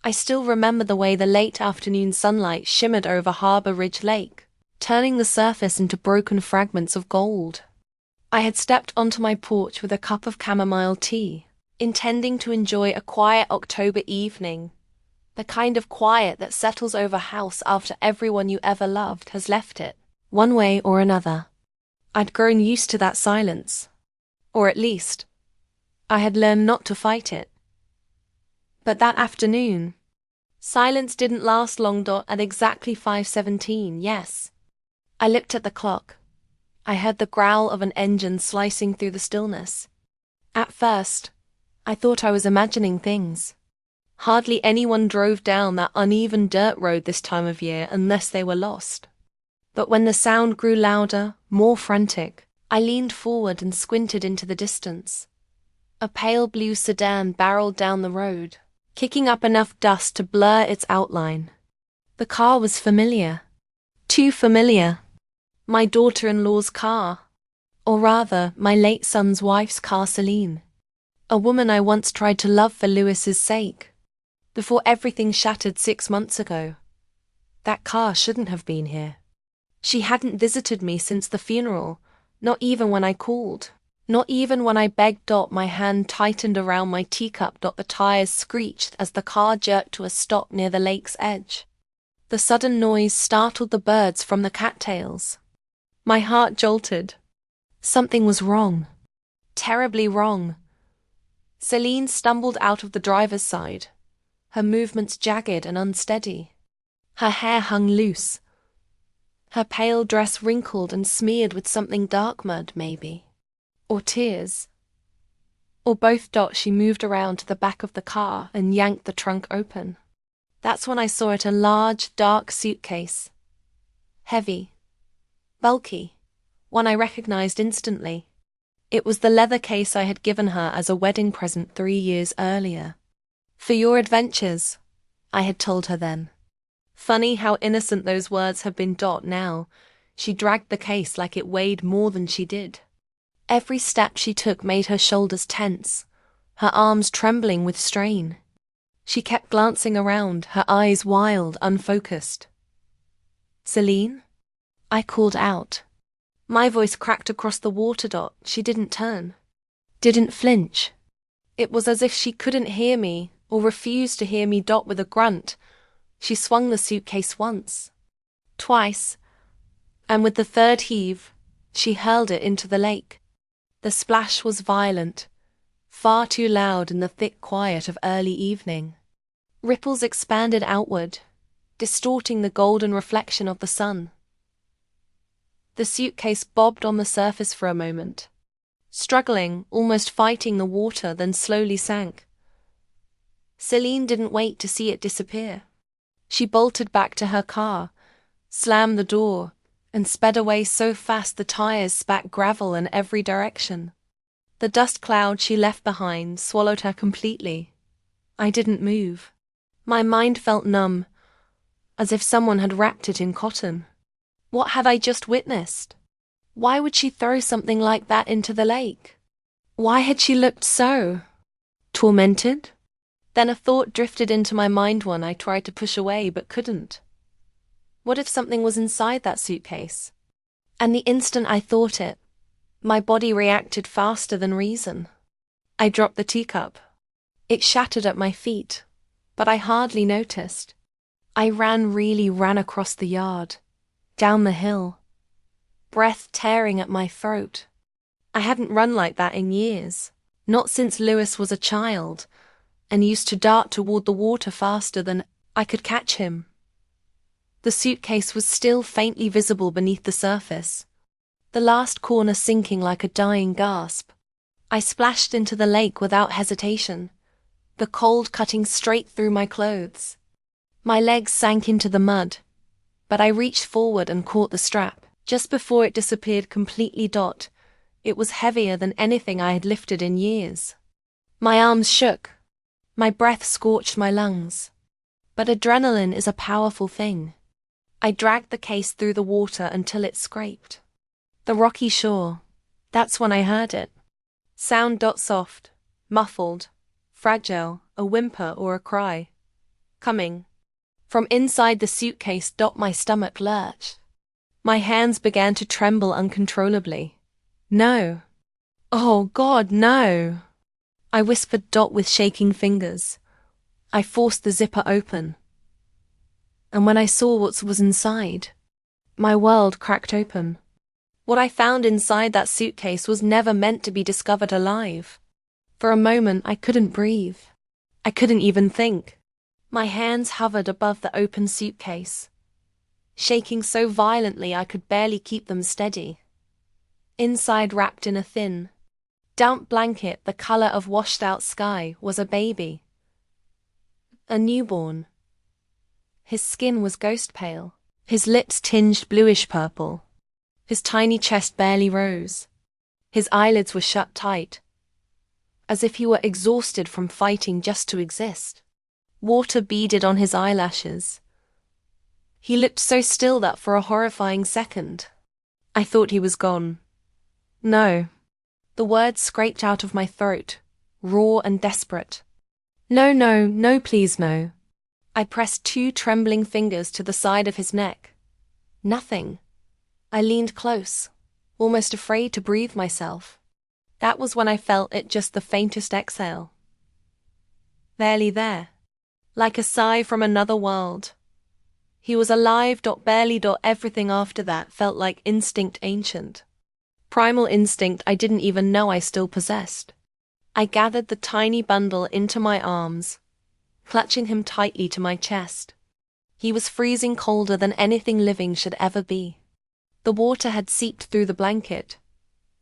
I still remember the way the late afternoon sunlight shimmered over Harbour Ridge Lake, turning the surface into broken fragments of gold. I had stepped onto my porch with a cup of chamomile tea, intending to enjoy a quiet October evening, the kind of quiet that settles over a house after everyone you ever loved has left it, one way or another. I'd grown used to that silence. Or at least, I had learned not to fight it. But that afternoon, silence didn't last long. At exactly 5:17, yes. I looked at the clock. I heard the growl of an engine slicing through the stillness. At first, I thought I was imagining things. Hardly anyone drove down that uneven dirt road this time of year unless they were lost. But when the sound grew louder, more frantic, I leaned forward and squinted into the distance. A pale blue sedan barreled down the road, kicking up enough dust to blur its outline. The car was familiar. Too familiar. My daughter-in-law's car. Or rather, my late son's wife's car, Celine. A woman I once tried to love for Lewis's sake. Before everything shattered 6 months ago. That car shouldn't have been here. She hadn't visited me since the funeral, not even when I called. Not even when I begged. My hand tightened around my teacup. The tires screeched as the car jerked to a stop near the lake's edge. The sudden noise startled the birds from the cattails. My heart jolted. Something was wrong. Terribly wrong. Celine stumbled out of the driver's side, her movements jagged and unsteady. Her hair hung loose. Her pale dress wrinkled and smeared with something dark, mud maybe. Or tears. Or both. She moved around to the back of the car and yanked the trunk open. That's when I saw it, a large, dark suitcase. Heavy. Bulky. One I recognized instantly. It was the leather case I had given her as a wedding present 3 years earlier. For your adventures, I had told her then. Funny how innocent those words have been. Now, she dragged the case like it weighed more than she did. Every step she took made her shoulders tense, her arms trembling with strain. She kept glancing around, her eyes wild, unfocused. Celine? I called out. My voice cracked across the water. She didn't turn. Didn't flinch. It was as if she couldn't hear me, or refused to hear me. With a grunt, she swung the suitcase once, twice, and with the third heave, she hurled it into the lake. The splash was violent, far too loud in the thick quiet of early evening. Ripples expanded outward, distorting the golden reflection of the sun. The suitcase bobbed on the surface for a moment, struggling, almost fighting the water, then slowly sank. Celine didn't wait to see it disappear. She bolted back to her car, slammed the door, and sped away so fast the tires spat gravel in every direction. The dust cloud she left behind swallowed her completely. I didn't move. My mind felt numb, as if someone had wrapped it in cotton. What had I just witnessed? Why would she throw something like that into the lake? Why had she looked so tormented? Then a thought drifted into my mind, one I tried to push away but couldn't. What if something was inside that suitcase? And the instant I thought it, my body reacted faster than reason. I dropped the teacup. It shattered at my feet, but I hardly noticed. I really ran across the yard, down the hill, breath tearing at my throat. I hadn't run like that in years, not since Lewis was a child, and used to dart toward the water faster than I could catch him. The suitcase was still faintly visible beneath the surface, the last corner sinking like a dying gasp. I splashed into the lake without hesitation, the cold cutting straight through my clothes. My legs sank into the mud, but I reached forward and caught the strap. Just before it disappeared completely. It was heavier than anything I had lifted in years. My arms shook. My breath scorched my lungs. But adrenaline is a powerful thing. I dragged the case through the water until it scraped the rocky shore. That's when I heard it. Sound. Soft, muffled, fragile, a whimper or a cry. coming. From inside the suitcase, my stomach lurched. My hands began to tremble uncontrollably. No. Oh God, no. I whispered with shaking fingers. I forced the zipper open. And when I saw what was inside, my world cracked open. What I found inside that suitcase was never meant to be discovered alive. For a moment, I couldn't breathe. I couldn't even think. My hands hovered above the open suitcase, shaking so violently I could barely keep them steady. Inside, wrapped in a thin, damp blanket the color of washed-out sky, was a baby. A newborn. His skin was ghost pale, his lips tinged bluish-purple. His tiny chest barely rose. His eyelids were shut tight, as if he were exhausted from fighting just to exist. Water beaded on his eyelashes. He looked so still that for a horrifying second, I thought he was gone. No. The words scraped out of my throat, raw and desperate. No, no, no, please no. I pressed 2 trembling fingers to the side of his neck. Nothing. I leaned close, almost afraid to breathe myself. That was when I felt it, just the faintest exhale. Barely there. Like a sigh from another world. He was alive. Barely. Everything after that felt like instinct ancient. Primal instinct I didn't even know I still possessed. I gathered the tiny bundle into my arms, clutching him tightly to my chest. He was freezing colder than anything living should ever be. The water had seeped through the blanket,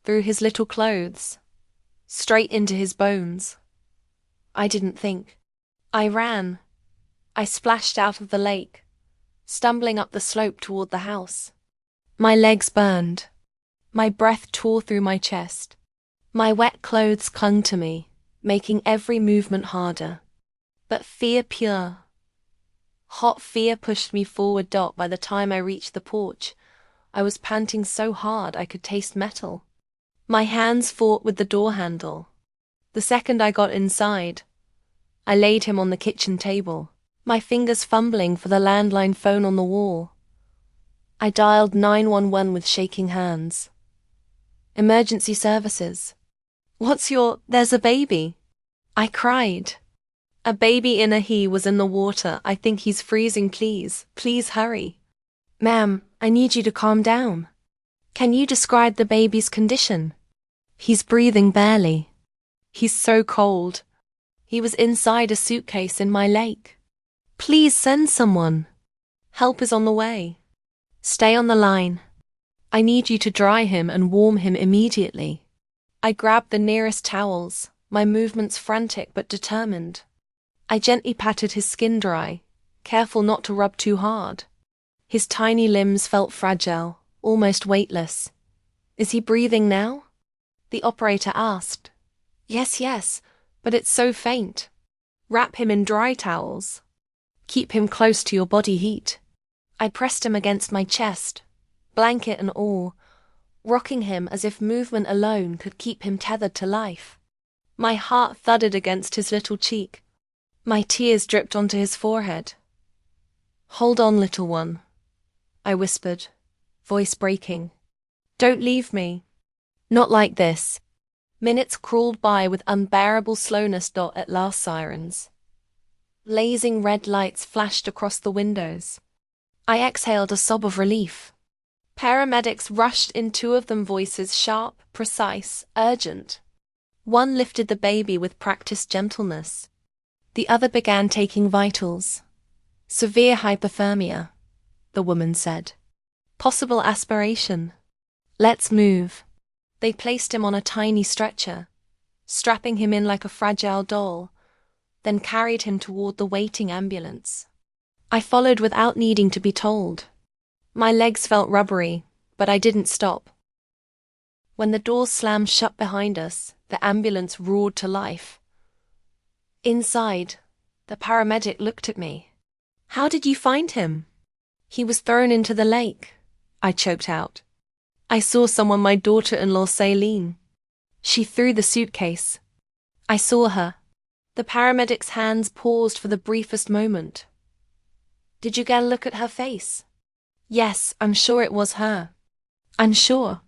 through his little clothes, straight into his bones. I didn't think. I ran. I splashed out of the lake, stumbling up the slope toward the house. My legs burned. My breath tore through my chest. My wet clothes clung to me, making every movement harder. But fear, pure, hot fear, pushed me forward. By the time I reached the porch, I was panting so hard I could taste metal. My hands fought with the door handle. The second I got inside, I laid him on the kitchen table, my fingers fumbling for the landline phone on the wall. I dialed 911 with shaking hands. Emergency services. There's a baby. I cried. A baby he was in the water. I think he's freezing. Please hurry. Ma'am, I need you to calm down. Can you describe the baby's condition? He's breathing barely. He's so cold. He was inside a suitcase in my lake. Please send someone. Help is on the way. Stay on the line. I need you to dry him and warm him immediately. I grabbed the nearest towels, my movements frantic but determined. I gently patted his skin dry, careful not to rub too hard. His tiny limbs felt fragile, almost weightless. Is he breathing now? The operator asked. Yes, but it's so faint. Wrap him in dry towels. Keep him close to your body heat. I pressed him against my chest, blanket and all, rocking him as if movement alone could keep him tethered to life. My heart thudded against his little cheek. My tears dripped onto his forehead. Hold on, little one, I whispered, voice breaking. Don't leave me. Not like this. Minutes crawled by with unbearable slowness. At last, sirens. Blazing red lights flashed across the windows. I exhaled a sob of relief. Paramedics rushed in, 2 of them, voices sharp, precise, urgent. One lifted the baby with practiced gentleness. The other began taking vitals. Severe hypothermia, the woman said. Possible aspiration. Let's move. They placed him on a tiny stretcher, strapping him in like a fragile doll, then carried him toward the waiting ambulance. I followed without needing to be told. My legs felt rubbery, but I didn't stop. When the doors slammed shut behind us, the ambulance roared to life. Inside, the paramedic looked at me. How did you find him? He was thrown into the lake, I choked out. I saw someone, my daughter-in-law, Celine. She threw the suitcase. I saw her. The paramedic's hands paused for the briefest moment, Did you get a look at her face? Yes, I'm sure it was her. I'm sure.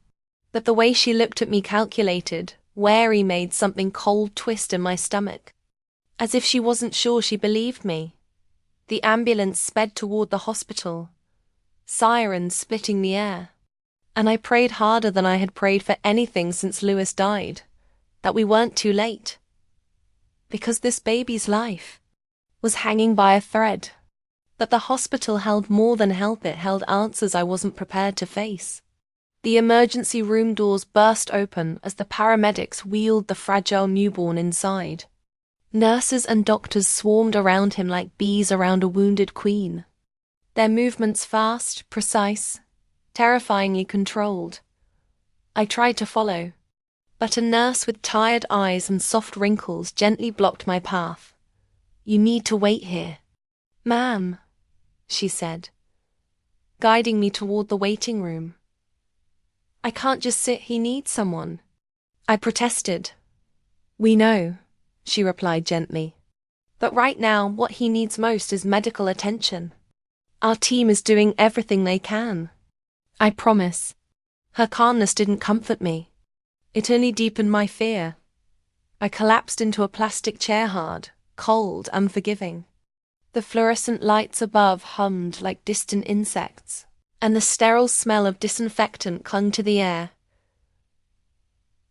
But the way she looked at me calculated, wary made something cold twist in my stomach. As if she wasn't sure she believed me. The ambulance sped toward the hospital. Sirens splitting the air. And I prayed harder than I had prayed for anything since Lewis died. That we weren't too late. Because this baby's life was hanging by a thread. That the hospital held more than help, it held answers I wasn't prepared to face. The emergency room doors burst open as the paramedics wheeled the fragile newborn inside. Nurses and doctors swarmed around him like bees around a wounded queen. Their movements fast, precise, terrifyingly controlled. I tried to follow, but a nurse with tired eyes and soft wrinkles gently blocked my path. You need to wait here. Ma'am, she said, guiding me toward the waiting room. I can't just sit, he needs someone. I protested. We know, she replied gently. But right now, what he needs most is medical attention. Our team is doing everything they can. I promise. Her calmness didn't comfort me. It only deepened my fear. I collapsed into a plastic chair, hard, cold, unforgiving. The fluorescent lights above hummed like distant insects, and the sterile smell of disinfectant clung to the air.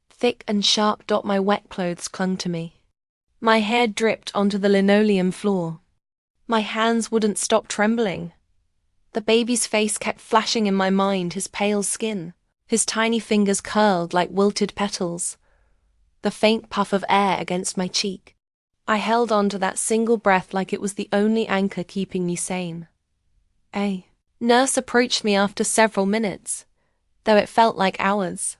Thick and sharp, my wet clothes clung to me. My hair dripped onto the linoleum floor. My hands wouldn't stop trembling. The baby's face kept flashing in my mind, his pale skin, his tiny fingers curled like wilted petals. The faint puff of air against my cheek. I held on to that single breath like it was the only anchor keeping me sane. A nurse approached me after several minutes, though it felt like hours.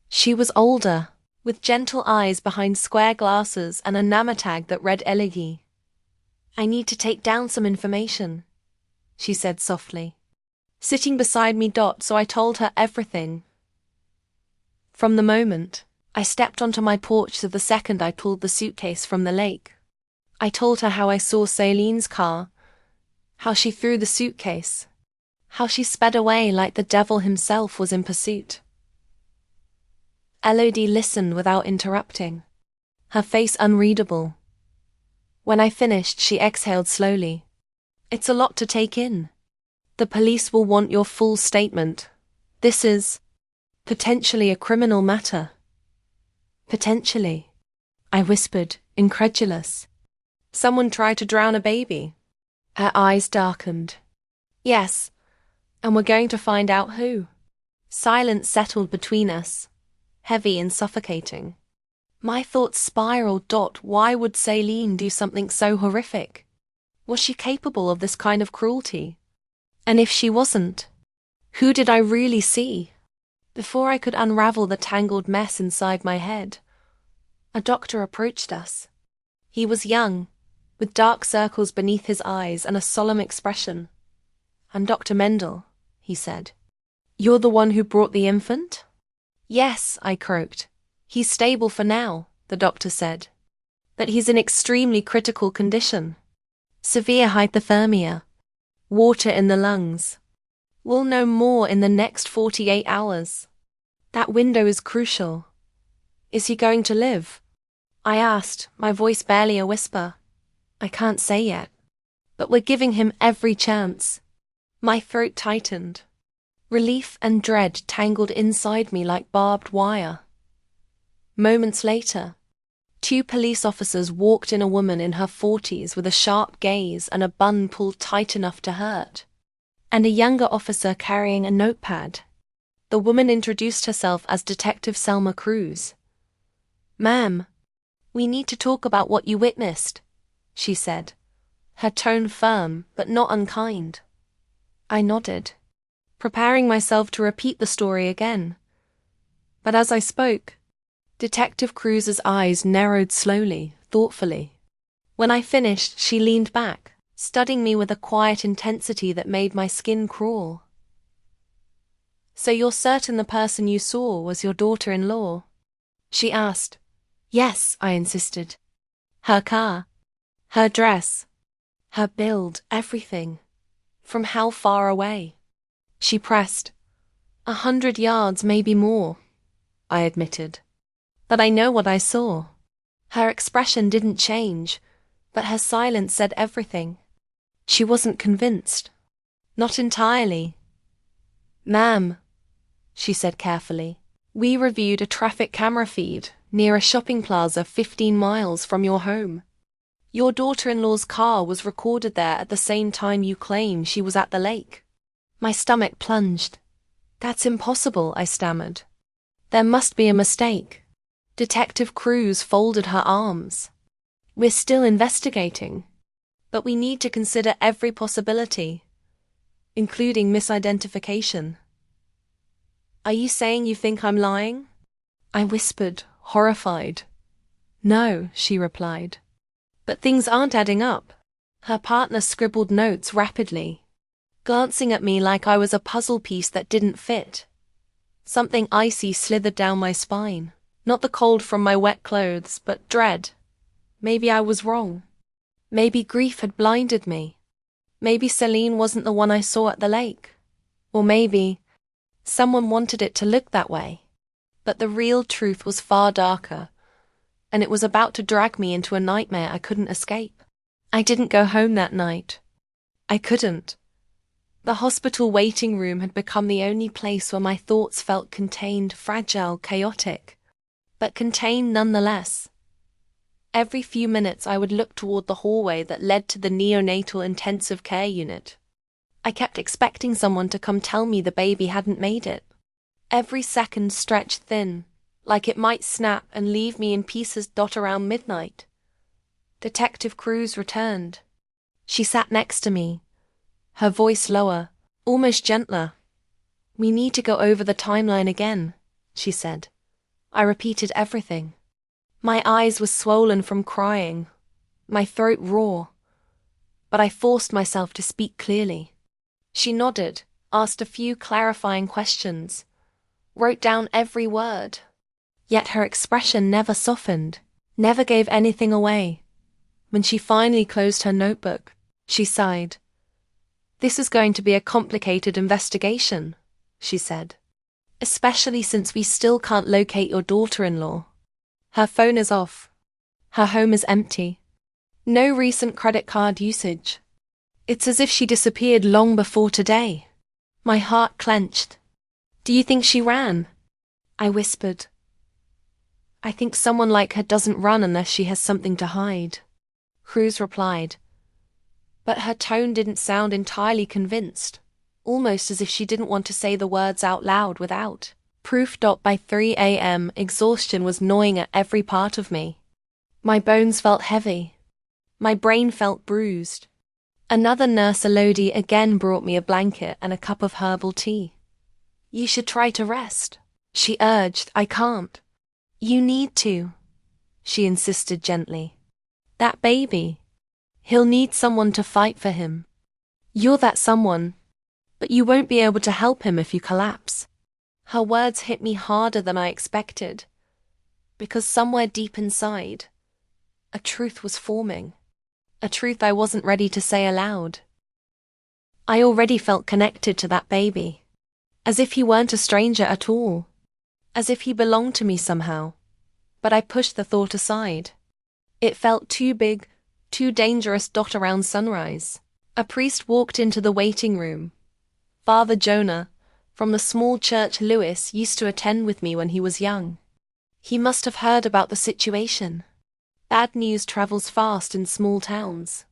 She was older, with gentle eyes behind square glasses and a name tag that read Elegy. I need to take down some information, she said softly, sitting beside me. So I told her everything. From the moment I stepped onto my porch to the second I pulled the suitcase from the lake. I told her how I saw Celine's car, how she threw the suitcase, how she sped away like the devil himself was in pursuit. Elodie listened without interrupting, her face unreadable. When I finished, she exhaled slowly. It's a lot to take in. The police will want your full statement. This is potentially a criminal matter. Potentially, I whispered, incredulous. Someone tried to drown a baby. Her eyes darkened. Yes, and we're going to find out who. Silence settled between us, heavy and suffocating. My thoughts spiraled. Why would Celine do something so horrific? Was she capable of this kind of cruelty? And if she wasn't, who did I really see? Before I could unravel the tangled mess inside my head, a doctor approached us. He was young, with dark circles beneath his eyes and a solemn expression. I'm Dr. Mendel, he said. You're the one who brought the infant? Yes, I croaked. He's stable for now, the doctor said. But he's in extremely critical condition. Severe hypothermia. Water in the lungs. We'll know more in the next 48 hours. That window is crucial. Is he going to live? I asked, my voice barely a whisper. I can't say yet. But we're giving him every chance. My throat tightened. Relief and dread tangled inside me like barbed wire. Moments later, 2 police officers walked in, a woman in her 40s with a sharp gaze and a bun pulled tight enough to hurt, and a younger officer carrying a notepad. The woman introduced herself as Detective Selma Cruz. Ma'am, we need to talk about what you witnessed, she said, her tone firm but not unkind. I nodded, preparing myself to repeat the story again. But as I spoke, Detective Cruz's eyes narrowed slowly, thoughtfully. When I finished, she leaned back, studying me with a quiet intensity that made my skin crawl. So you're certain the person you saw was your daughter-in-law? She asked. Yes, I insisted. Her car, her dress, her build, everything. From how far away? She pressed. 100 yards, maybe more, I admitted. But I know what I saw. Her expression didn't change, but her silence said everything. She wasn't convinced. Not entirely. Ma'am, she said carefully, we reviewed a traffic camera feed near a shopping plaza 15 miles from your home. Your daughter-in-law's car was recorded there at the same time you claim she was at the lake. My stomach plunged. That's impossible, I stammered. There must be a mistake. Detective Cruz folded her arms. We're still investigating, but we need to consider every possibility, including misidentification. Are you saying you think I'm lying? I whispered, horrified. No, she replied. But things aren't adding up. Her partner scribbled notes rapidly, glancing at me like I was a puzzle piece that didn't fit. Something icy slithered down my spine. Not the cold from my wet clothes, but dread. Maybe I was wrong. Maybe grief had blinded me. Maybe Celine wasn't the one I saw at the lake. Or maybe someone wanted it to look that way. But the real truth was far darker, and it was about to drag me into a nightmare I couldn't escape. I didn't go home that night. I couldn't. The hospital waiting room had become the only place where my thoughts felt contained, fragile, chaotic, but contained nonetheless. Every few minutes I would look toward the hallway that led to the neonatal intensive care unit. I kept expecting someone to come tell me the baby hadn't made it. Every second stretched thin, like it might snap and leave me in pieces around midnight. Detective Cruz returned. She sat next to me, her voice lower, almost gentler. We need to go over the timeline again, she said. I repeated everything. My eyes were swollen from crying, my throat raw, but I forced myself to speak clearly. She nodded, asked a few clarifying questions, wrote down every word. Yet her expression never softened, never gave anything away. When she finally closed her notebook, she sighed. This is going to be a complicated investigation, she said. Especially since we still can't locate your daughter-in-law. Her phone is off. Her home is empty. No recent credit card usage. It's as if she disappeared long before today. My heart clenched. Do you think she ran? I whispered. I think someone like her doesn't run unless she has something to hide. Cruz replied. But her tone didn't sound entirely convinced, almost as if she didn't want to say the words out loud without proof. By 3 a.m., exhaustion was gnawing at every part of me. My bones felt heavy. My brain felt bruised. Another nurse Elodie again brought me a blanket and a cup of herbal tea. You should try to rest, she urged. I can't. You need to, she insisted gently. That baby. He'll need someone to fight for him. You're that someone, but you won't be able to help him if you collapse. Her words hit me harder than I expected, because somewhere deep inside, a truth was forming, a truth I wasn't ready to say aloud. I already felt connected to that baby, as if he weren't a stranger at all, as if he belonged to me somehow, but I pushed the thought aside. It felt too big, too dangerous. Around sunrise, a priest walked into the waiting room. Father Jonah, from the small church Lewis used to attend with me when he was young. He must have heard about the situation. Bad news travels fast in small towns.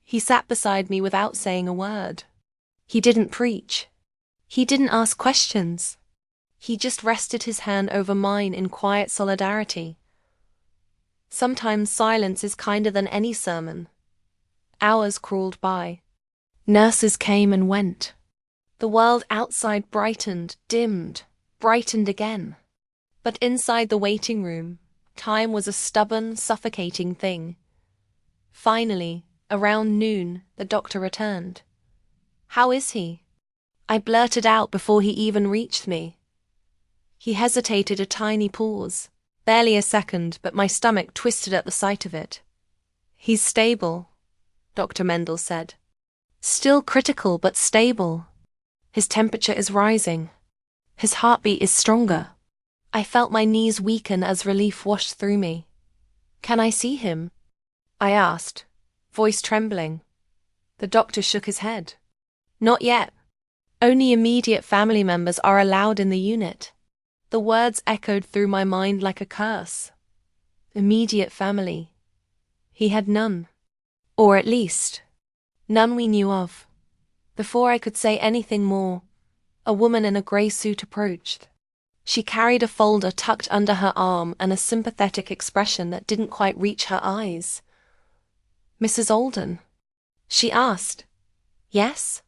He sat beside me without saying a word. He didn't preach. He didn't ask questions. He just rested his hand over mine in quiet solidarity. Sometimes silence is kinder than any sermon. Hours crawled by. Nurses came and went. The world outside brightened, dimmed, brightened again. But inside the waiting room, time was a stubborn, suffocating thing. Finally, around noon, the doctor returned. How is he? I blurted out before he even reached me. He hesitated a tiny pause. Barely a second, but my stomach twisted at the sight of it. He's stable, Dr. Mendel said. Still critical but stable. His temperature is rising. His heartbeat is stronger. I felt my knees weaken as relief washed through me. Can I see him? I asked, voice trembling. The doctor shook his head. Not yet. Only immediate family members are allowed in the unit. The words echoed through my mind like a curse. Immediate family. He had none. Or at least, none we knew of. Before I could say anything more, a woman in a grey suit approached. She carried a folder tucked under her arm and a sympathetic expression that didn't quite reach her eyes. Mrs. Alden? She asked. Yes?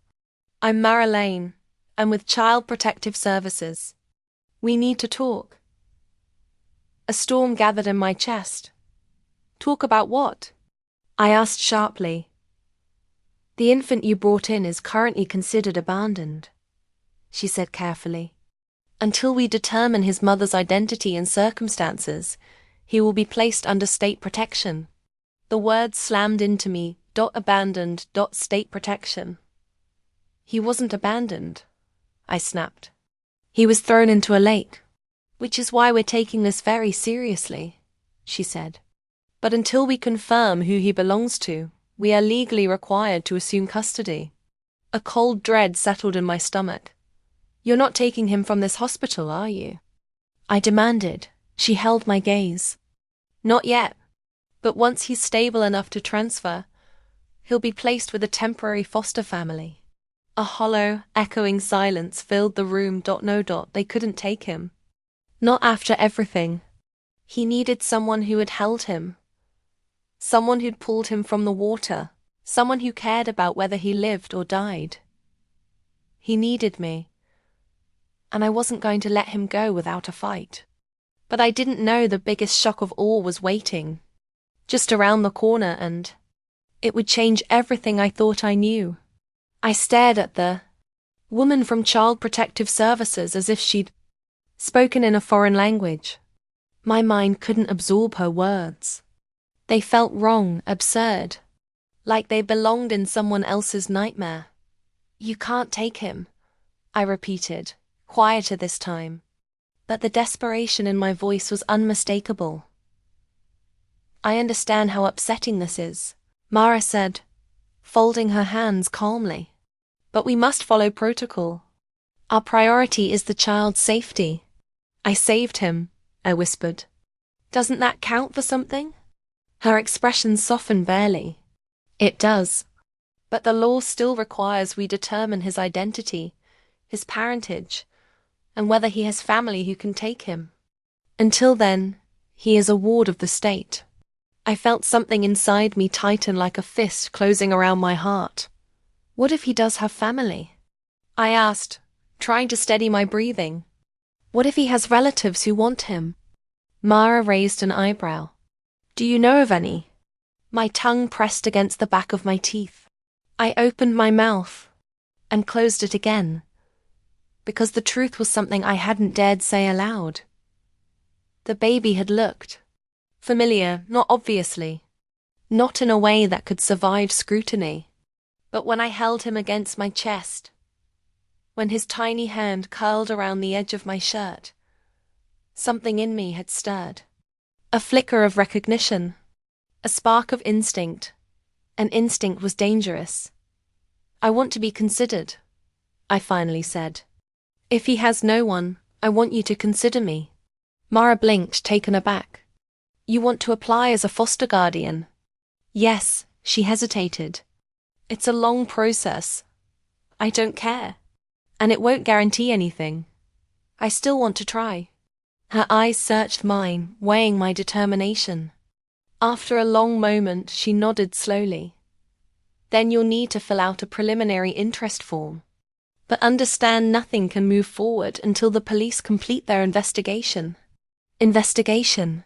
I'm Mara Lane. I'm with Child Protective Services. We need to talk. A storm gathered in my chest. Talk about what? I asked sharply. The infant you brought in is currently considered abandoned, she said carefully. Until we determine his mother's identity and circumstances, he will be placed under state protection. The words slammed into me, abandoned, state protection. He wasn't abandoned, I snapped. He was thrown into a lake, which is why we're taking this very seriously, she said. But until we confirm who he belongs to, we are legally required to assume custody. A cold dread settled in my stomach. You're not taking him from this hospital, are you? I demanded. She held my gaze. Not yet. But once he's stable enough to transfer, he'll be placed with a temporary foster family. A hollow, echoing silence filled the room. They couldn't take him. Not after everything. He needed someone who had held him. Someone who'd pulled him from the water. Someone who cared about whether he lived or died. He needed me. And I wasn't going to let him go without a fight. But I didn't know the biggest shock of all was waiting. Just around the corner, and it would change everything I thought I knew. I stared at the woman from Child Protective Services as if she'd spoken in a foreign language. My mind couldn't absorb her words. They felt wrong, absurd, like they belonged in someone else's nightmare. You can't take him, I repeated, quieter this time. But the desperation in my voice was unmistakable. I understand how upsetting this is, Mara said, folding her hands calmly. But we must follow protocol. Our priority is the child's safety. I saved him, I whispered. Doesn't that count for something? Her expression softened barely. It does. But the law still requires we determine his identity, his parentage, and whether he has family who can take him. Until then, he is a ward of the state. I felt something inside me tighten like a fist closing around my heart. What if he does have family? I asked, trying to steady my breathing. What if he has relatives who want him? Mara raised an eyebrow. Do you know of any? My tongue pressed against the back of my teeth. I opened my mouth and closed it again, because the truth was something I hadn't dared say aloud. The baby had looked familiar, not obviously, not in a way that could survive scrutiny. But when I held him against my chest, when his tiny hand curled around the edge of my shirt, something in me had stirred. A flicker of recognition, a spark of instinct. An instinct was dangerous. I want to be considered, I finally said. If he has no one, I want you to consider me. Mara blinked, taken aback. You want to apply as a foster guardian? Yes, she hesitated. It's a long process. I don't care. And it won't guarantee anything. I still want to try. Her eyes searched mine, weighing my determination. After a long moment, she nodded slowly. Then you'll need to fill out a preliminary interest form. But understand nothing can move forward until the police complete their investigation. Investigation.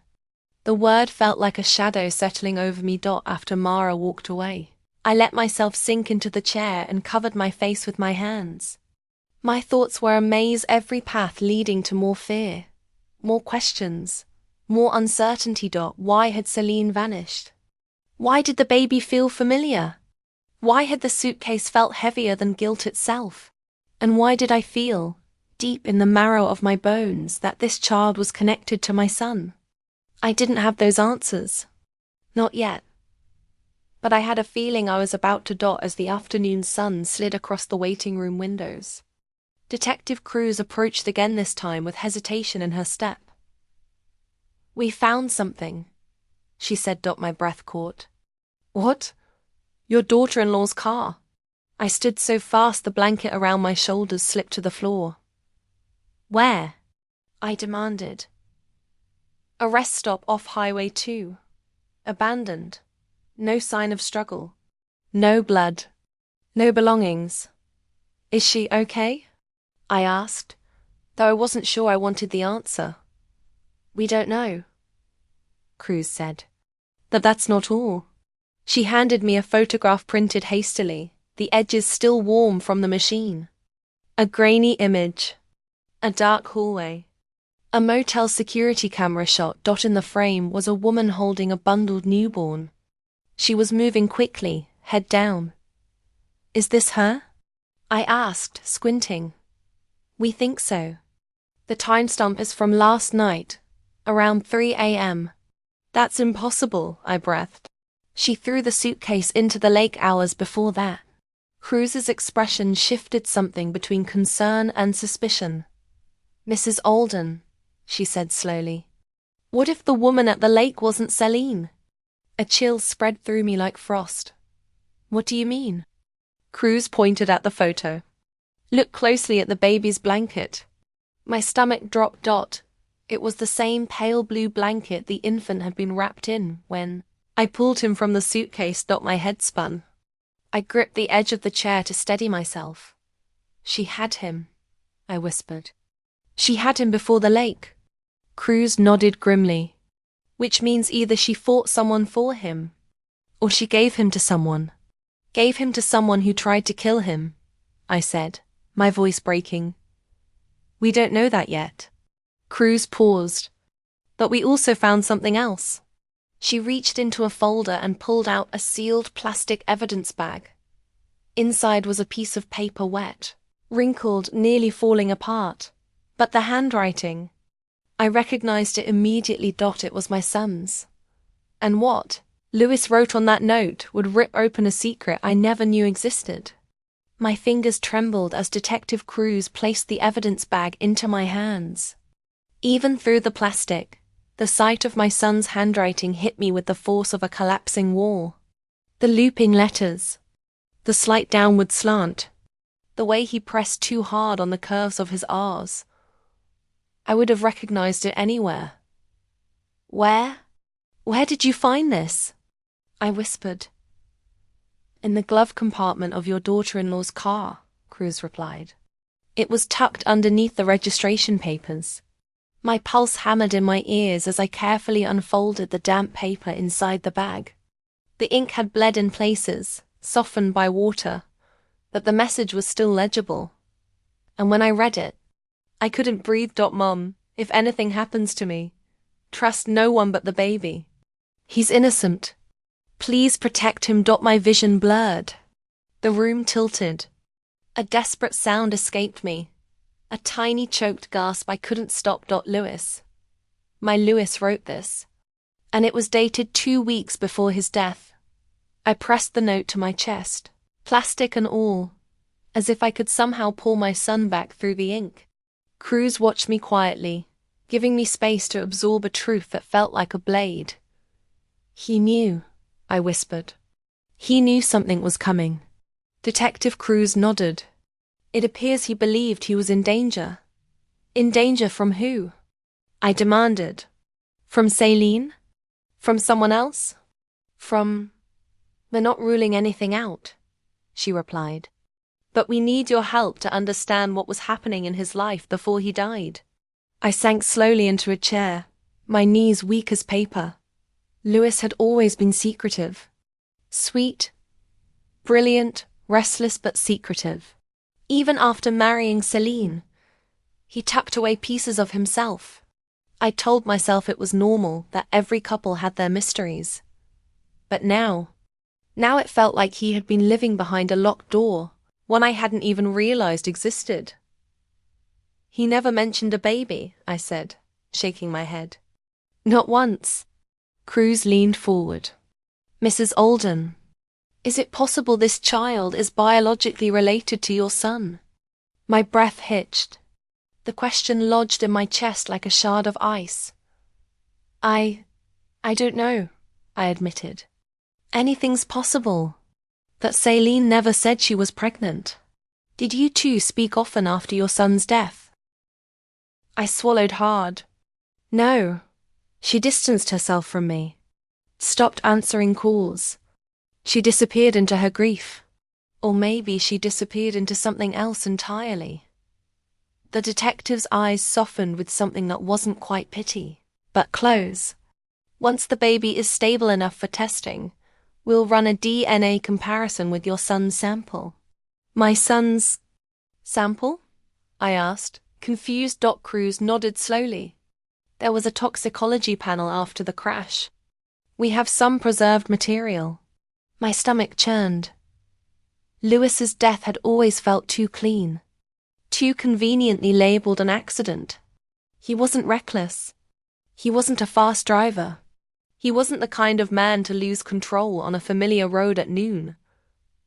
The word felt like a shadow settling over me. After Mara walked away, I let myself sink into the chair and covered my face with my hands. My thoughts were a maze, every path leading to more fear, more questions, more uncertainty. Why had Celine vanished? Why did the baby feel familiar? Why had the suitcase felt heavier than guilt itself? And why did I feel, deep in the marrow of my bones, that this child was connected to my son? I didn't have those answers. Not yet. But I had a feeling I was about to dot as the afternoon sun slid across the waiting room windows. Detective Cruz approached again, this time with hesitation in her step. "We found something," she said. My breath caught. "What?" "Your daughter-in-law's car." I stood so fast the blanket around my shoulders slipped to the floor. "Where?" I demanded. "A rest stop off Highway 2. Abandoned. No sign of struggle. No blood. No belongings." "Is she okay?" I asked, though I wasn't sure I wanted the answer. "We don't know," Cruz said. That's not all." She handed me a photograph printed hastily, the edges still warm from the machine. A grainy image. A dark hallway. A motel security camera shot. In the frame was a woman holding a bundled newborn. She was moving quickly, head down. "Is this her?" I asked, squinting. "We think so. The timestamp is from last night, around 3 a.m. "That's impossible," I breathed. "She threw the suitcase into the lake hours before that." Cruz's expression shifted, something between concern and suspicion. "Mrs. Alden," she said slowly. "What if the woman at the lake wasn't Celine?" A chill spread through me like frost. "What do you mean?" Cruz pointed at the photo. "Look closely at the baby's blanket." My stomach dropped. It was the same pale blue blanket the infant had been wrapped in when I pulled him from the suitcase. My head spun. I gripped the edge of the chair to steady myself. "She had him," I whispered. "She had him before the lake." Cruz nodded grimly. "Which means either she fought someone for him, or she gave him to someone. Gave him to someone who tried to kill him," I said, my voice breaking. "We don't know that yet." Cruz paused. "But we also found something else." She reached into a folder and pulled out a sealed plastic evidence bag. Inside was a piece of paper, wet, wrinkled, nearly falling apart. But the handwriting. I recognized it immediately. It was my son's. And what Lewis wrote on that note would rip open a secret I never knew existed. My fingers trembled as Detective Cruz placed the evidence bag into my hands. Even through the plastic, the sight of my son's handwriting hit me with the force of a collapsing wall. The looping letters, the slight downward slant, the way he pressed too hard on the curves of his R's. I would have recognized it anywhere. Where did you find this?" I whispered. "In the glove compartment of your daughter-in-law's car," Cruz replied. "It was tucked underneath the registration papers." My pulse hammered in my ears as I carefully unfolded the damp paper inside the bag. The ink had bled in places, softened by water, but the message was still legible. And when I read it, I couldn't breathe. "Mom, if anything happens to me, trust no one but the baby. He's innocent. Please protect him." My vision blurred. The room tilted. A desperate sound escaped me. A tiny choked gasp. I couldn't stop. "Lewis. My Lewis wrote this. And it was dated 2 weeks before his death." I pressed the note to my chest, plastic and all, as if I could somehow pull my son back through the ink. Cruz watched me quietly, giving me space to absorb a truth that felt like a blade. "He knew," I whispered. "He knew something was coming." Detective Cruz nodded. "It appears he believed he was in danger." "In danger from who?" I demanded. "From Celine? From someone else? From—" "We're not ruling anything out," she replied. "But we need your help to understand what was happening in his life before he died." I sank slowly into a chair, my knees weak as paper. Lewis had always been secretive. Sweet, brilliant, restless but secretive. Even after marrying Celine, he tucked away pieces of himself. I told myself it was normal, that every couple had their mysteries. But now, Now it felt like he had been living behind a locked door, one I hadn't even realized existed. He never mentioned a baby, I said, shaking my head. Not once. Cruz leaned forward. Mrs. Alden, is it possible this child is biologically related to your son? My breath hitched. The question lodged in my chest like a shard of ice. I don't know, I admitted. Anything's possible. That Celine never said she was pregnant. Did you two speak often after your son's death? I swallowed hard. No. She distanced herself from me. Stopped answering calls. She disappeared into her grief. Or maybe she disappeared into something else entirely. The detective's eyes softened with something that wasn't quite pity, but close. Once the baby is stable enough for testing, we'll run a DNA comparison with your son's sample. My son's sample? I asked. Confused. Cruz nodded slowly. There was a toxicology panel after the crash. We have some preserved material. My stomach churned. Lewis's death had always felt too clean. Too conveniently labelled an accident. He wasn't reckless. He wasn't a fast driver. He wasn't the kind of man to lose control on a familiar road at noon.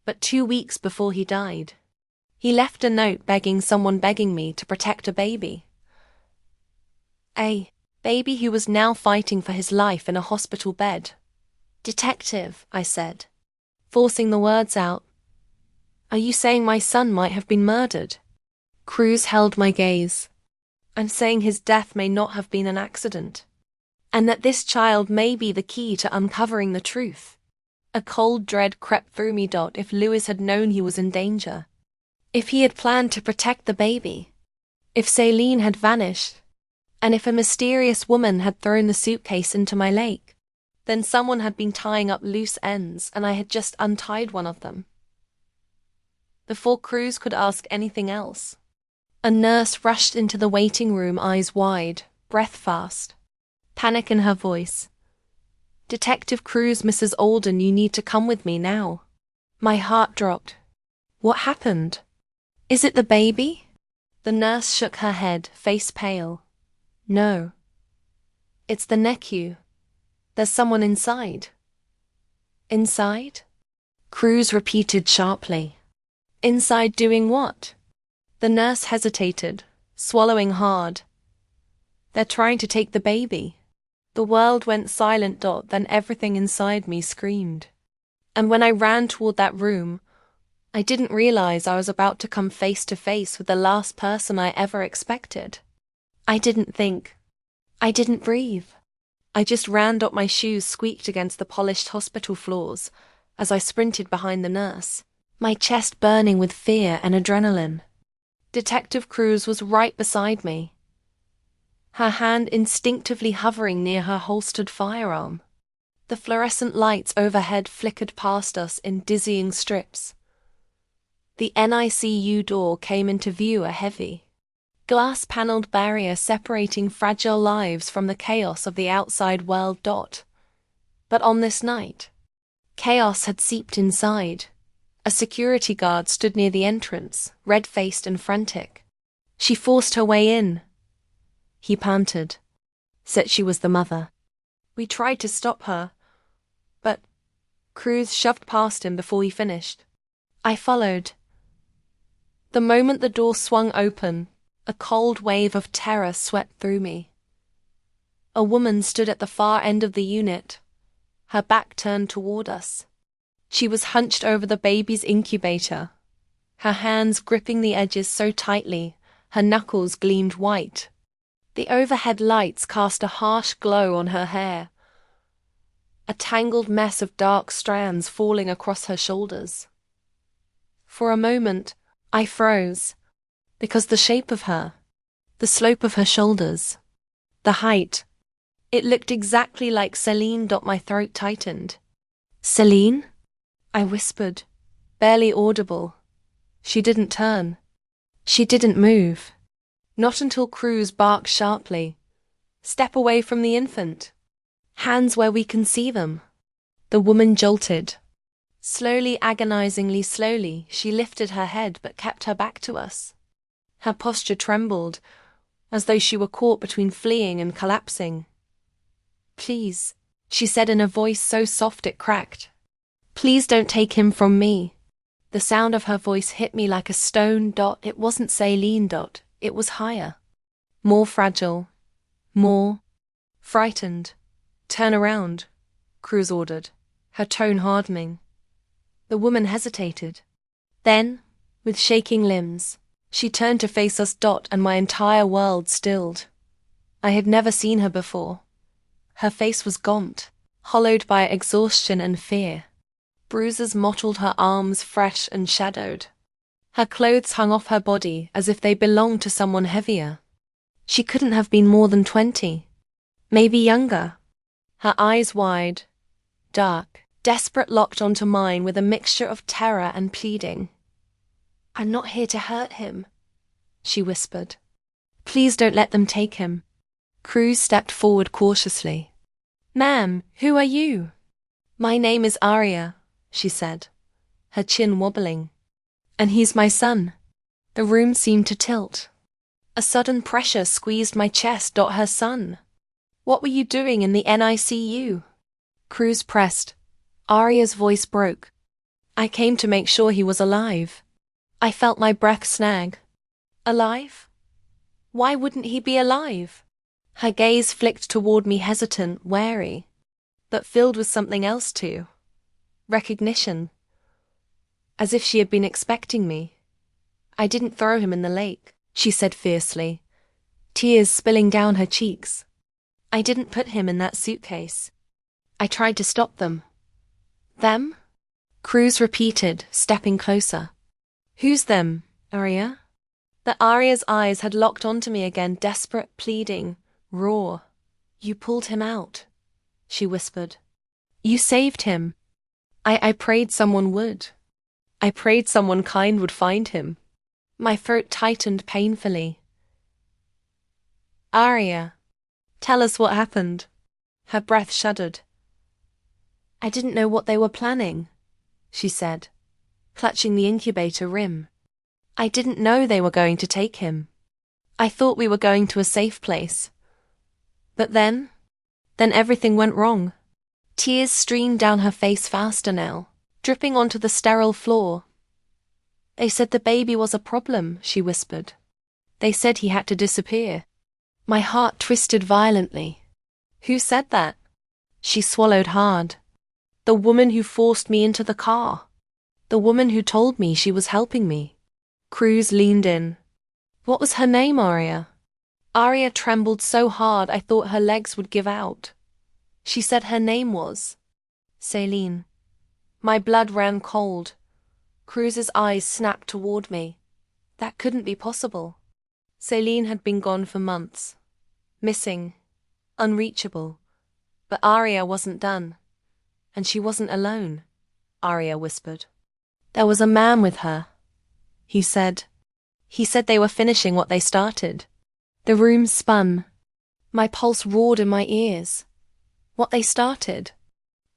But 2 weeks before he died, he left a note begging me to protect a baby. A baby who was now fighting for his life in a hospital bed. Detective, I said, forcing the words out. Are you saying my son might have been murdered? Cruz held my gaze. I'm saying his death may not have been an accident. And that this child may be the key to uncovering the truth. A cold dread crept through me. If Lewis had known he was in danger. If he had planned to protect the baby. If Celine had vanished. And if a mysterious woman had thrown the suitcase into my lake. Then someone had been tying up loose ends and I had just untied one of them. Before Cruz could ask anything else, a nurse rushed into the waiting room, eyes wide, breath fast. Panic in her voice. Detective Cruz, Mrs. Alden, you need to come with me now. My heart dropped. What happened? Is it the baby? The nurse shook her head, face pale. No. It's the NICU. There's someone inside. Inside? Cruz repeated sharply. Inside doing what? The nurse hesitated, swallowing hard. They're trying to take the baby. The world went silent. Then everything inside me screamed. And when I ran toward that room, I didn't realize I was about to come face to face with the last person I ever expected. I didn't think. I didn't breathe. I just ran. My shoes squeaked against the polished hospital floors as I sprinted behind the nurse, my chest burning with fear and adrenaline. Detective Cruz was right beside me, her hand instinctively hovering near her holstered firearm. The fluorescent lights overhead flickered past us in dizzying strips. The NICU door came into view, a heavy, glass-paneled barrier separating fragile lives from the chaos of the outside world. But on this night, chaos had seeped inside. A security guard stood near the entrance, red-faced and frantic. She forced her way in. He panted. Said she was the mother. We tried to stop her, but Cruz shoved past him before he finished. I followed. The moment the door swung open, a cold wave of terror swept through me. A woman stood at the far end of the unit, her back turned toward us. She was hunched over the baby's incubator, her hands gripping the edges so tightly, her knuckles gleamed white. The overhead lights cast a harsh glow on her hair, a tangled mess of dark strands falling across her shoulders. For a moment, I froze, because the shape of her, the slope of her shoulders, the height, it looked exactly like Celine. My throat tightened. Celine? I whispered, barely audible. She didn't turn. She didn't move. Not until Cruz barked sharply. Step away from the infant. Hands where we can see them. The woman jolted. Slowly, agonizingly slowly, she lifted her head but kept her back to us. Her posture trembled, as though she were caught between fleeing and collapsing. "Please," she said in a voice so soft it cracked. "Please don't take him from me." The sound of her voice hit me like a stone. It wasn't saline. It was higher. More fragile. More frightened. "Turn around," Cruz ordered, her tone hardening. The woman hesitated. Then, with shaking limbs, she turned to face us. And my entire world stilled. I had never seen her before. Her face was gaunt, hollowed by exhaustion and fear. Bruises mottled her arms, fresh and shadowed. Her clothes hung off her body as if they belonged to someone heavier. She couldn't have been more than 20, maybe younger. Her eyes wide, dark, desperate, locked onto mine with a mixture of terror and pleading. "I'm not here to hurt him," she whispered. "Please don't let them take him." Cruz stepped forward cautiously. "Ma'am, who are you?" "My name is Aria," she said, her chin wobbling. "And he's my son." The room seemed to tilt. A sudden pressure squeezed my chest. "Her son? What were you doing in the NICU?" Cruz pressed. Aria's voice broke. "I came to make sure he was alive." I felt my breath snag. Alive? Why wouldn't he be alive? Her gaze flicked toward me, hesitant, wary, but filled with something else too. Recognition. As if she had been expecting me. "I didn't throw him in the lake," she said fiercely, tears spilling down her cheeks. "I didn't put him in that suitcase. I tried to stop them." "Them?" Cruz repeated, stepping closer. "Who's them, Aria?" Aria's eyes had locked onto me again, desperate, pleading, raw. "You pulled him out," she whispered. "You saved him. I prayed someone would. I prayed someone kind would find him." My throat tightened painfully. "Aria, tell us what happened." Her breath shuddered. "I didn't know what they were planning," she said, clutching the incubator rim. "I didn't know they were going to take him. I thought we were going to a safe place. But then everything went wrong." Tears streamed down her face faster now, dripping onto the sterile floor. "They said the baby was a problem," she whispered. "They said he had to disappear." My heart twisted violently. "Who said that?" She swallowed hard. "The woman who forced me into the car. The woman who told me she was helping me." Cruz leaned in. "What was her name, Aria?" Aria trembled so hard I thought her legs would give out. She said her name was Celine. My blood ran cold. Cruz's eyes snapped toward me. That couldn't be possible. Celine had been gone for months. Missing. Unreachable. But Aria wasn't done. And she wasn't alone, Aria whispered. "There was a man with her. He said they were finishing what they started." The room spun. My pulse roared in my ears. "What they started?"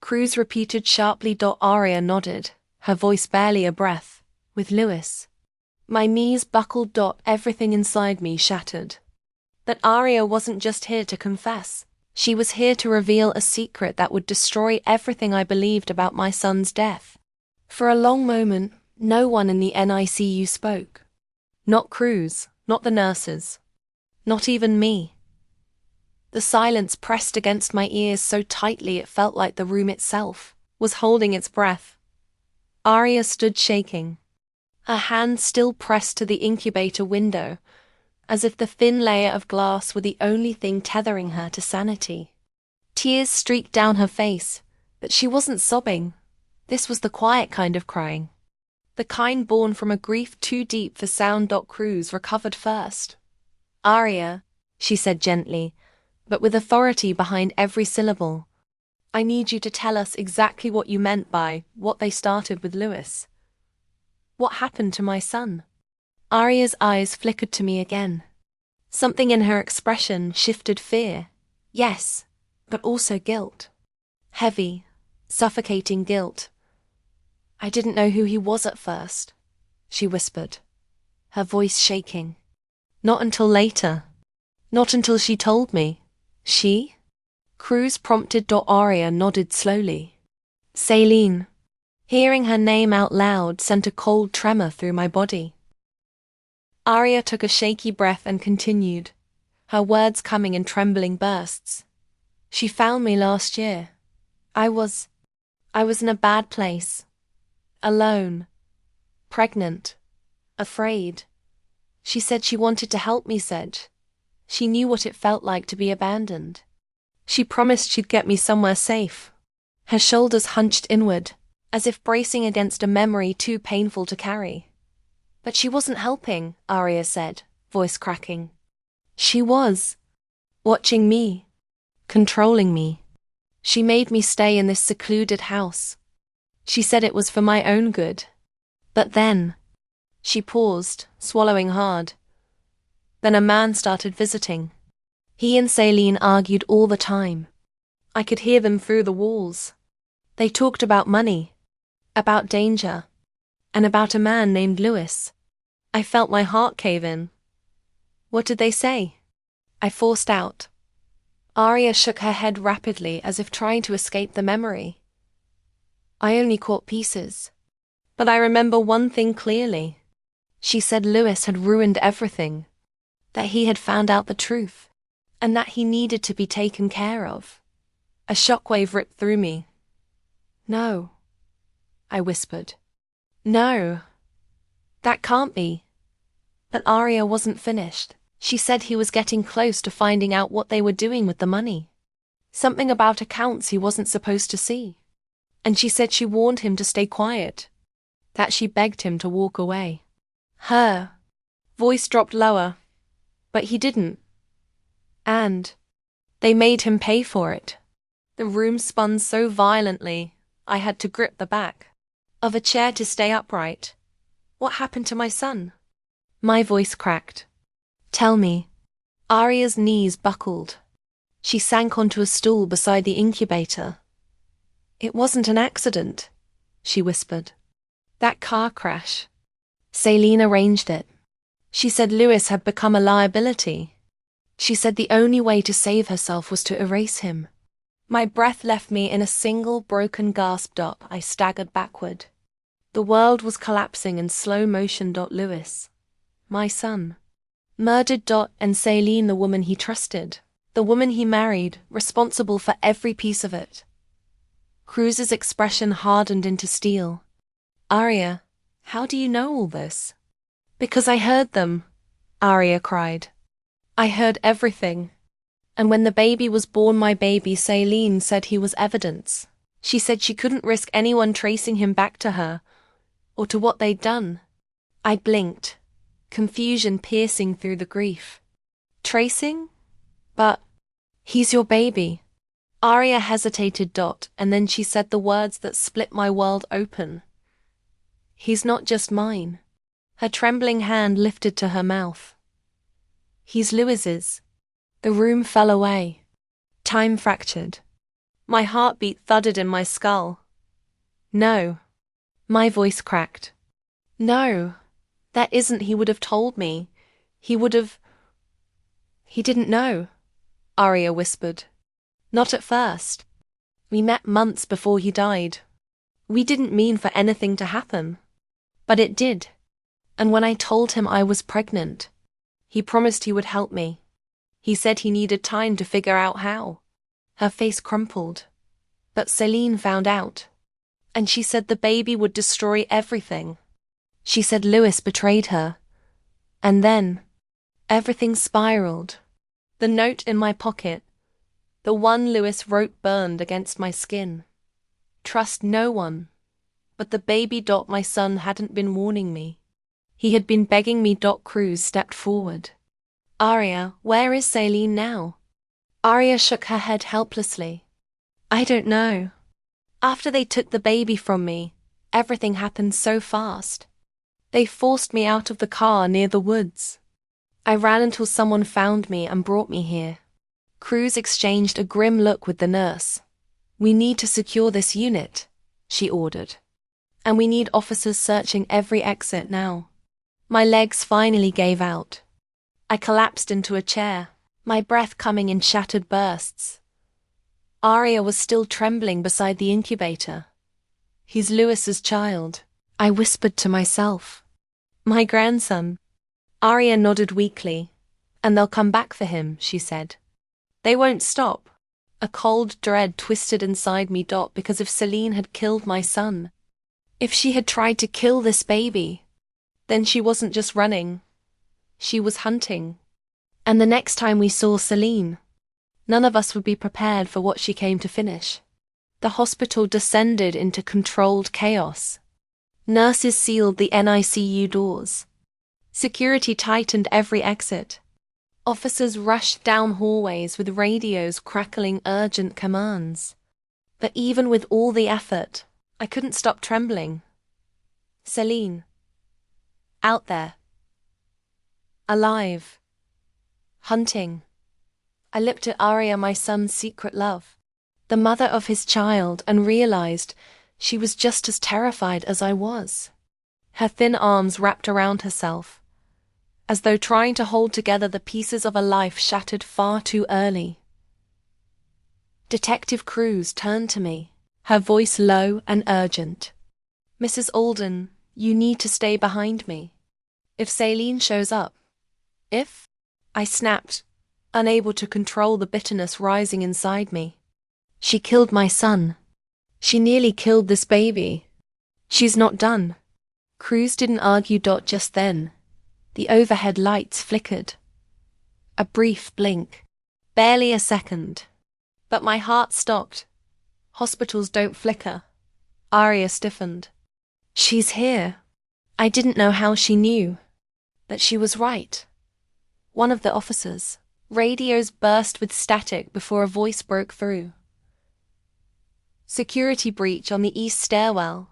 Cruz repeated sharply. Aria nodded, her voice barely a breath. "With Lewis." My knees buckled. Everything inside me shattered. That Aria wasn't just here to confess. She was here to reveal a secret that would destroy everything I believed about my son's death. For a long moment, no one in the NICU spoke. Not Cruz, not the nurses, not even me. The silence pressed against my ears so tightly it felt like the room itself was holding its breath. Aria stood shaking, her hand still pressed to the incubator window, as if the thin layer of glass were the only thing tethering her to sanity. Tears streaked down her face, but she wasn't sobbing. This was the quiet kind of crying. The kind born from a grief too deep for sound. Cruz recovered first. "Aria," she said gently, but with authority behind every syllable. "I need you to tell us exactly what you meant by what they started with Lewis. What happened to my son?" Aria's eyes flickered to me again. Something in her expression shifted fear. Yes, but also guilt. Heavy, suffocating guilt. I didn't know who he was at first, she whispered, her voice shaking. Not until later. Not until she told me. She? Cruz prompted. Arya nodded slowly. Celine. Hearing her name out loud sent a cold tremor through my body. Arya took a shaky breath and continued, her words coming in trembling bursts. She found me last year. I was in a bad place. Alone. Pregnant. Afraid. She said she wanted to help me, said she knew what it felt like to be abandoned. She promised she'd get me somewhere safe. Her shoulders hunched inward, as if bracing against a memory too painful to carry. But she wasn't helping, Arya said, voice cracking. She was. Watching me. Controlling me. She made me stay in this secluded house. She said it was for my own good. But then... She paused, swallowing hard. Then a man started visiting. He and Celine argued all the time. I could hear them through the walls. They talked about money, about danger, and about a man named Louis. I felt my heart cave in. What did they say? I forced out. Arya shook her head rapidly as if trying to escape the memory. I only caught pieces. But I remember one thing clearly. She said Louis had ruined everything, that he had found out the truth, and that he needed to be taken care of. A shockwave ripped through me. No, I whispered. No, that can't be. But Arya wasn't finished. She said he was getting close to finding out what they were doing with the money. Something about accounts he wasn't supposed to see. And she said she warned him to stay quiet, that she begged him to walk away. Her voice dropped lower, but he didn't. And they made him pay for it. The room spun so violently, I had to grip the back of a chair to stay upright. What happened to my son? My voice cracked. Tell me. Arya's knees buckled. She sank onto a stool beside the incubator. It wasn't an accident, she whispered. That car crash. Celine arranged it. She said Louis had become a liability. She said the only way to save herself was to erase him. My breath left me in a single broken gasp. I staggered backward. The world was collapsing in slow motion. Louis, my son, murdered. And Celine, the woman he trusted, the woman he married, responsible for every piece of it. Cruz's expression hardened into steel. Arya, how do you know all this? Because I heard them, Arya cried. I heard everything. And when the baby was born, my baby, Celine said he was evidence. She said she couldn't risk anyone tracing him back to her, or to what they'd done. I blinked, confusion piercing through the grief. Tracing? But he's your baby. Arya hesitated. And then she said the words that split my world open. He's not just mine. Her trembling hand lifted to her mouth. He's Louis's. The room fell away. Time fractured. My heartbeat thudded in my skull. No. My voice cracked. No. That isn't. He would have told me. He didn't know, Arya whispered. Not at first. We met months before he died. We didn't mean for anything to happen. But it did. And when I told him I was pregnant, he promised he would help me. He said he needed time to figure out how. Her face crumpled. But Celine found out. And she said the baby would destroy everything. She said Louis betrayed her. And then, everything spiraled. The note in my pocket, the one Louis wrote, burned against my skin. Trust no one. But the baby. My son hadn't been warning me. He had been begging me. Cruz stepped forward. Arya, where is Celine now? Arya shook her head helplessly. I don't know. After they took the baby from me, everything happened so fast. They forced me out of the car near the woods. I ran until someone found me and brought me here. Cruz exchanged a grim look with the nurse. We need to secure this unit, she ordered. And we need officers searching every exit now. My legs finally gave out. I collapsed into a chair, my breath coming in shattered bursts. Arya was still trembling beside the incubator. He's Lewis's child, I whispered to myself. My grandson. Arya nodded weakly. And they'll come back for him, she said. They won't stop. A cold dread twisted inside me. Because if Celine had killed my son, if she had tried to kill this baby, then she wasn't just running. She was hunting. And the next time we saw Celine, none of us would be prepared for what she came to finish. The hospital descended into controlled chaos. Nurses sealed the NICU doors. Security tightened every exit. Officers rushed down hallways with radios crackling urgent commands. But even with all the effort, I couldn't stop trembling. Celine. Out there. Alive. Hunting. I looked at Arya, my son's secret love, the mother of his child, and realized she was just as terrified as I was. Her thin arms wrapped around herself, as though trying to hold together the pieces of a life shattered far too early. Detective Cruz turned to me, her voice low and urgent. Mrs. Alden, you need to stay behind me. If Celine shows up. If? I snapped, unable to control the bitterness rising inside me. She killed my son. She nearly killed this baby. She's not done. Cruz didn't argue. Just then, the overhead lights flickered. A brief blink. Barely a second. But my heart stopped. Hospitals don't flicker. Arya stiffened. She's here. I didn't know how she knew. That she was right. One of the officers. Radios burst with static before a voice broke through. Security breach on the east stairwell.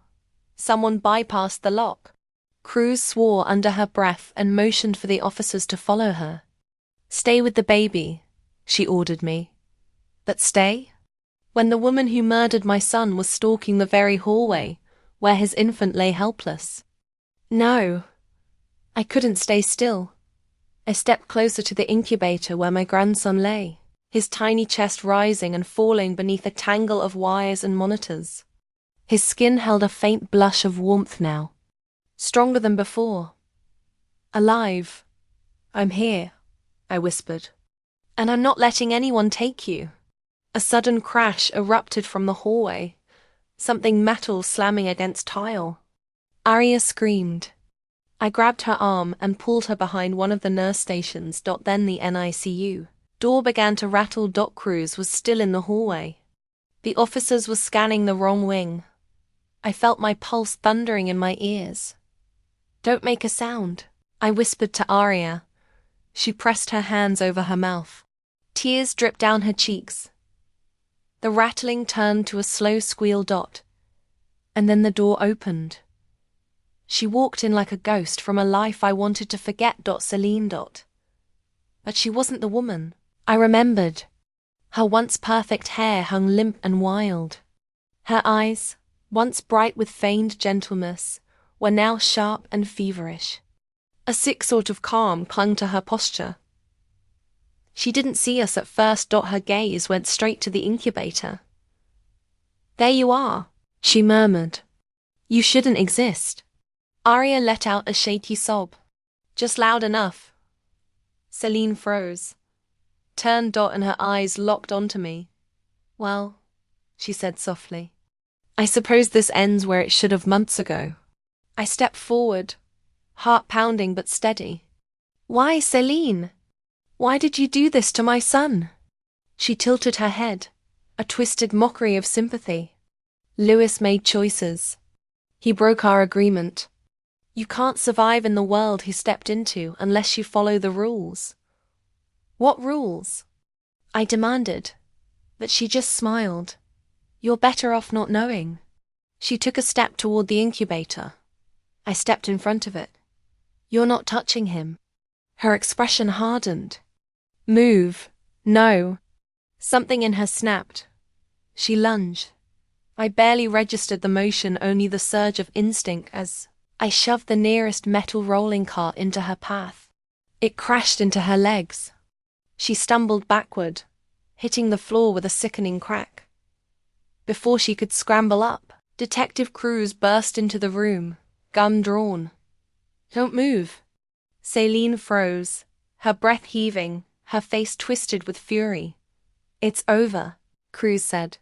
Someone bypassed the lock. Cruz swore under her breath and motioned for the officers to follow her. Stay with the baby, she ordered me. But stay? When the woman who murdered my son was stalking the very hallway where his infant lay helpless. No. I couldn't stay still. I stepped closer to the incubator where my grandson lay, his tiny chest rising and falling beneath a tangle of wires and monitors. His skin held a faint blush of warmth now, stronger than before. Alive. I'm here, I whispered. And I'm not letting anyone take you. A sudden crash erupted from the hallway, something metal slamming against tile. Arya screamed. I grabbed her arm and pulled her behind one of the nurse stations. Then the NICU. Door began to rattle. Cruz was still in the hallway. The officers were scanning the wrong wing. I felt my pulse thundering in my ears. Don't make a sound, I whispered to Arya. She pressed her hands over her mouth. Tears dripped down her cheeks. The rattling turned to a slow squeal. And then the door opened. She walked in like a ghost from a life I wanted to forget. Celine. But she wasn't the woman I remembered. Her once perfect hair hung limp and wild. Her eyes, once bright with feigned gentleness, were now sharp and feverish. A sick sort of calm clung to her posture. She didn't see us at first. Her gaze went straight to the incubator. There you are, she murmured. You shouldn't exist. Arya let out a shaky sob. Just loud enough. Celine froze, turned. And her eyes locked onto me. Well, she said softly, I suppose this ends where it should have months ago. I stepped forward, heart pounding but steady. Why, Celine? Why did you do this to my son? She tilted her head, a twisted mockery of sympathy. Lewis made choices. He broke our agreement. You can't survive in the world he stepped into unless you follow the rules. What rules? I demanded, but she just smiled. You're better off not knowing. She took a step toward the incubator. I stepped in front of it. You're not touching him. Her expression hardened. Move. No. Something in her snapped. She lunged. I barely registered the motion, only the surge of instinct as I shoved the nearest metal rolling cart into her path. It crashed into her legs. She stumbled backward, hitting the floor with a sickening crack. Before she could scramble up, Detective Cruz burst into the room, gun drawn. "Don't move." Celine froze, her breath heaving, her face twisted with fury. "It's over," Cruz said.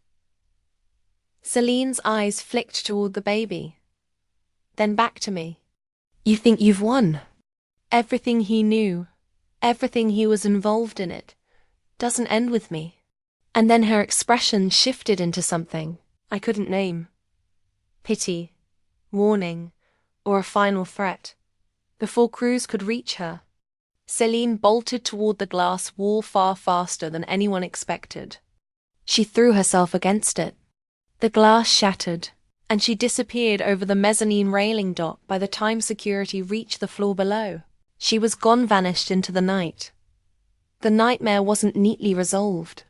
Celine's eyes flicked toward the baby, then back to me. "You think you've won?" Everything he knew, everything he was involved in it, doesn't end with me. And then her expression shifted into something I couldn't name. Pity, warning, or a final threat. Before Cruz could reach her, Celine bolted toward the glass wall far faster than anyone expected. She threw herself against it. The glass shattered, and she disappeared over the mezzanine railing. By the time security reached the floor below, she was gone, vanished into the night. The nightmare wasn't neatly resolved.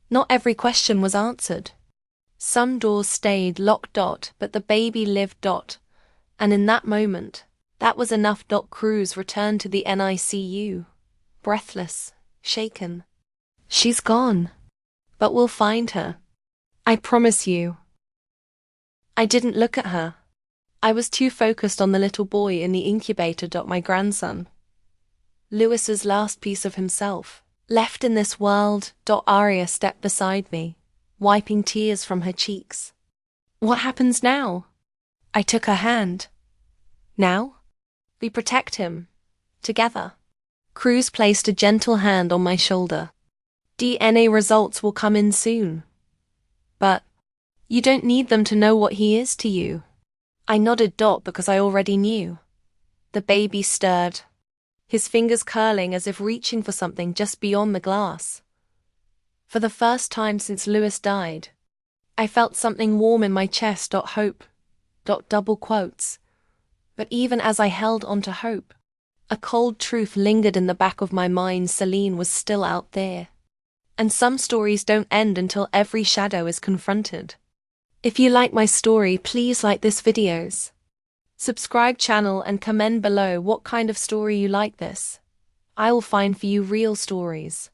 Not every question was answered. Some doors stayed locked. But the baby lived. And in that moment, that was enough. Cruz returned to the NICU, breathless, shaken. "She's gone. But we'll find her. I promise you." I didn't look at her. I was too focused on the little boy in the incubator. My grandson. Lewis's last piece of himself, left in this world. Aria stepped beside me, wiping tears from her cheeks. "What happens now?" I took her hand. "Now? We protect him. Together." Cruz placed a gentle hand on my shoulder. "DNA results will come in soon. But you don't need them to know what he is to you." I nodded. Because I already knew. The baby stirred, his fingers curling as if reaching for something just beyond the glass. For the first time since Lewis died, I felt something warm in my chest. Hope. Double quotes. But even as I held on to hope, a cold truth lingered in the back of my mind. Celine was still out there. And some stories don't end until every shadow is confronted. If you like my story, please like this videos. Subscribe channel and comment below what kind of story you like this. I will find for you real stories.